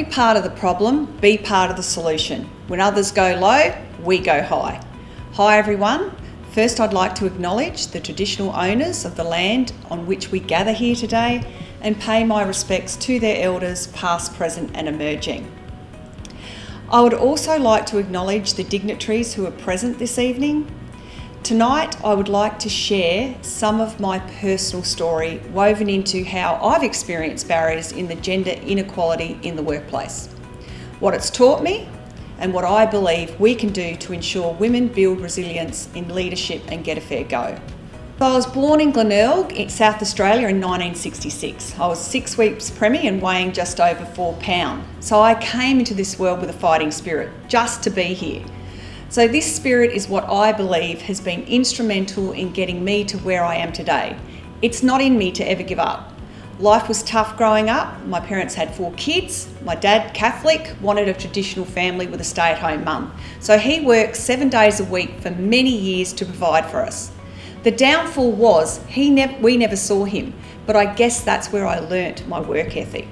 be part of the problem, be part of the solution. When others go low, we go high. Hi everyone. First, I'd like to acknowledge the traditional owners of the land on which we gather here today and pay my respects to their elders, past, present and emerging. I would also like to acknowledge the dignitaries who are present this evening. Tonight, I would like to share some of my personal story woven into how I've experienced barriers in the gender inequality in the workplace, what it's taught me, and what I believe we can do to ensure women build resilience in leadership and get a fair go. So I was born in Glenelg, in South Australia in 1966. I was 6 weeks preemie and weighing just over 4 pounds. So I came into this world with a fighting spirit, just to be here. So this spirit is what I believe has been instrumental in getting me to where I am today. It's not in me to ever give up. Life was tough growing up. My parents had 4 kids. My dad, Catholic, wanted a traditional family with a stay-at-home mum. So he worked 7 days a week for many years to provide for us. The downfall was we never saw him, but I guess that's where I learnt my work ethic.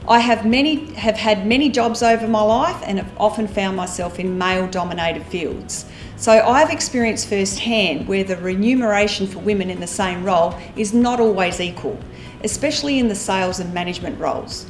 I have had many jobs over my life and have often found myself in male-dominated fields. So I've experienced firsthand where the remuneration for women in the same role is not always equal, especially in the sales and management roles.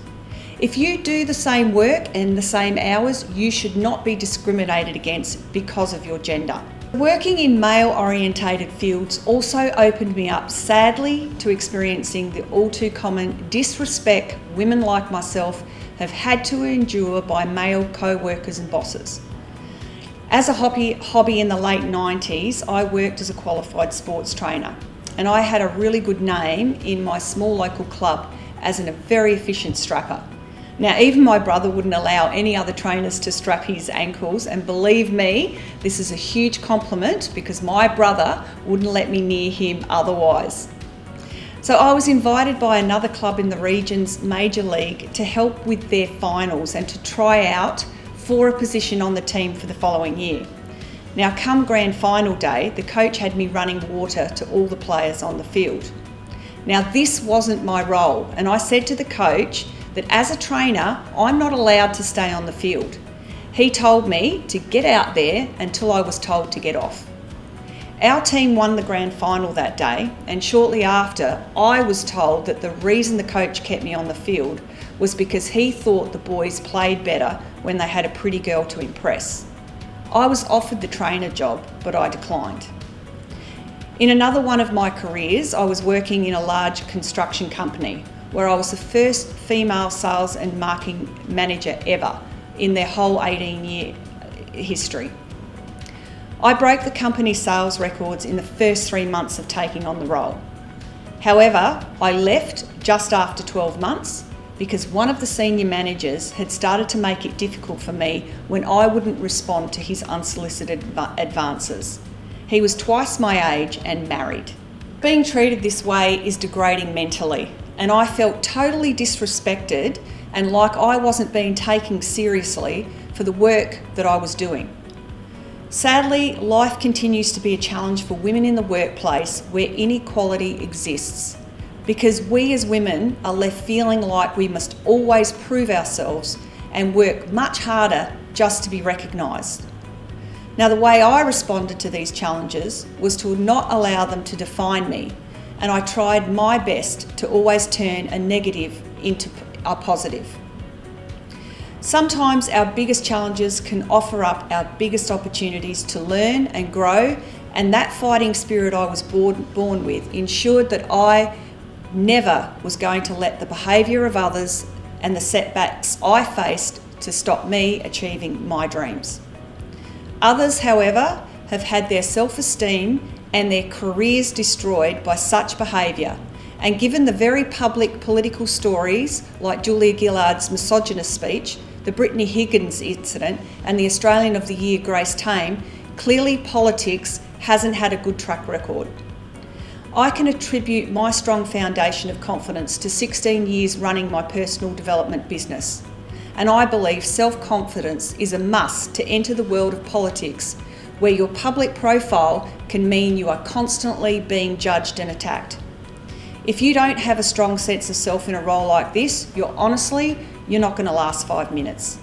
If you do the same work and the same hours, you should not be discriminated against because of your gender. Working in male-orientated fields also opened me up, sadly, to experiencing the all too common disrespect women like myself have had to endure by male co-workers and bosses. As a hobby in the late 90s, I worked as a qualified sports trainer, and I had a really good name in my small local club as a very efficient strapper. Now, even my brother wouldn't allow any other trainers to strap his ankles, and believe me, this is a huge compliment because my brother wouldn't let me near him otherwise. So I was invited by another club in the region's major league to help with their finals and to try out for a position on the team for the following year. Now, come grand final day, the coach had me running water to all the players on the field. Now, this wasn't my role, and I said to the coach that as a trainer, I'm not allowed to stay on the field. He told me to get out there until I was told to get off. Our team won the grand final that day, and shortly after, I was told that the reason the coach kept me on the field was because he thought the boys played better when they had a pretty girl to impress. I was offered the trainer job, but I declined. In another one of my careers, I was working in a large construction company where I was the first female sales and marketing manager ever in their whole 18-year history. I broke the company's sales records in the first 3 months of taking on the role. However, I left just after 12 months because one of the senior managers had started to make it difficult for me when I wouldn't respond to his unsolicited advances. He was twice my age and married. Being treated this way is degrading mentally, and I felt totally disrespected and like I wasn't being taken seriously for the work that I was doing. Sadly, life continues to be a challenge for women in the workplace where inequality exists, because we as women are left feeling like we must always prove ourselves and work much harder just to be recognised. Now, the way I responded to these challenges was to not allow them to define me, and I tried my best to always turn a negative into a positive. Sometimes our biggest challenges can offer up our biggest opportunities to learn and grow, and that fighting spirit I was born with ensured that I never was going to let the behaviour of others and the setbacks I faced to stop me achieving my dreams. Others, however, have had their self-esteem and their careers destroyed by such behaviour, and given the very public political stories like Julia Gillard's misogynist speech, the Brittany Higgins incident and the Australian of the Year Grace Tame, clearly politics hasn't had a good track record. I can attribute my strong foundation of confidence to 16 years running my personal development business, and I believe self-confidence is a must to enter the world of politics, where your public profile can mean you are constantly being judged and attacked. If you don't have a strong sense of self in a role like this, you're you're not going to last 5 minutes.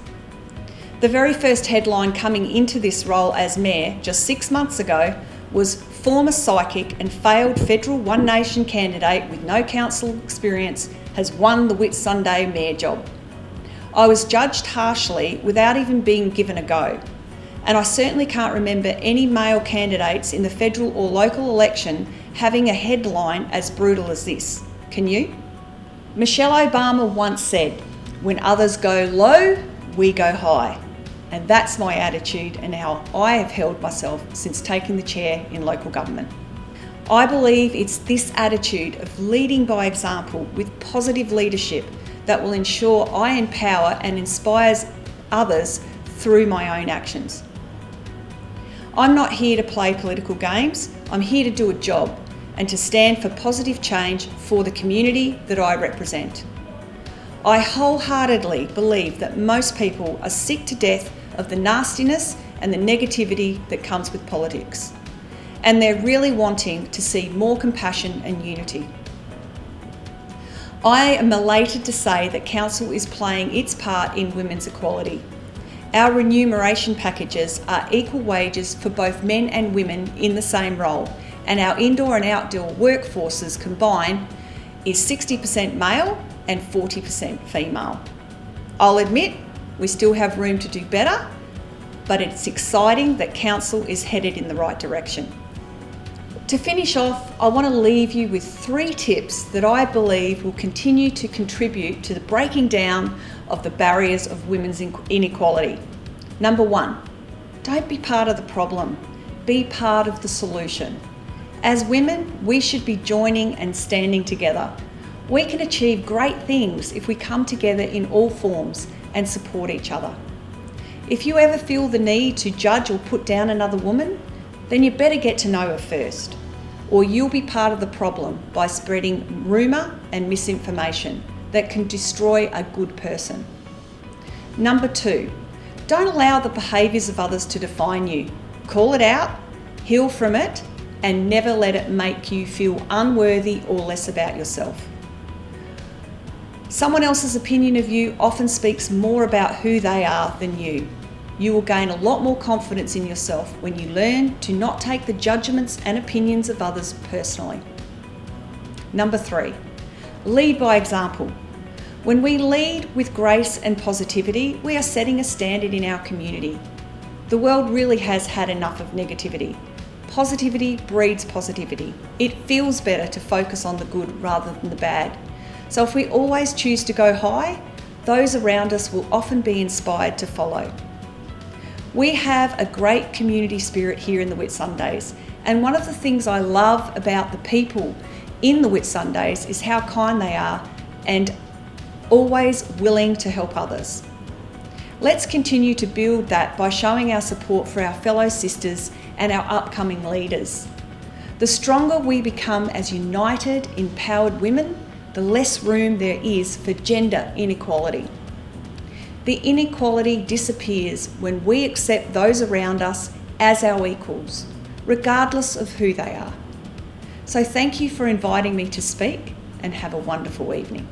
The very first headline coming into this role as Mayor just 6 months ago was former psychic and failed federal One Nation candidate with no council experience has won the Whitsunday Mayor job. I was judged harshly without even being given a go, and I certainly can't remember any male candidates in the federal or local election having a headline as brutal as this. Can you? Michelle Obama once said, "When others go low, we go high." And that's my attitude and how I have held myself since taking the chair in local government. I believe it's this attitude of leading by example with positive leadership that will ensure I empower and inspires others through my own actions. I'm not here to play political games. I'm here to do a job and to stand for positive change for the community that I represent. I wholeheartedly believe that most people are sick to death of the nastiness and the negativity that comes with politics, and they're really wanting to see more compassion and unity. I am elated to say that Council is playing its part in women's equality. Our remuneration packages are equal wages for both men and women in the same role, and our indoor and outdoor workforces combined is 60% male and 40% female. I'll admit, we still have room to do better, but it's exciting that Council is headed in the right direction. To finish off, I want to leave you with 3 tips that I believe will continue to contribute to the breaking down of the barriers of women's inequality. Number 1, don't be part of the problem, be part of the solution. As women, we should be joining and standing together. We can achieve great things if we come together in all forms and support each other. If you ever feel the need to judge or put down another woman, then you better get to know her first, or you'll be part of the problem by spreading rumour and misinformation that can destroy a good person. Number 2, don't allow the behaviours of others to define you. Call it out, heal from it, and never let it make you feel unworthy or less about yourself. Someone else's opinion of you often speaks more about who they are than you. You will gain a lot more confidence in yourself when you learn to not take the judgments and opinions of others personally. Number 3, lead by example. When we lead with grace and positivity, we are setting a standard in our community. The world really has had enough of negativity. Positivity breeds positivity. It feels better to focus on the good rather than the bad. So if we always choose to go high, those around us will often be inspired to follow. We have a great community spirit here in the Whitsundays, and one of the things I love about the people in the Whitsundays is how kind they are and always willing to help others. Let's continue to build that by showing our support for our fellow sisters and our upcoming leaders. The stronger we become as united, empowered women, the less room there is for gender inequality. The inequality disappears when we accept those around us as our equals, regardless of who they are. So thank you for inviting me to speak, and have a wonderful evening.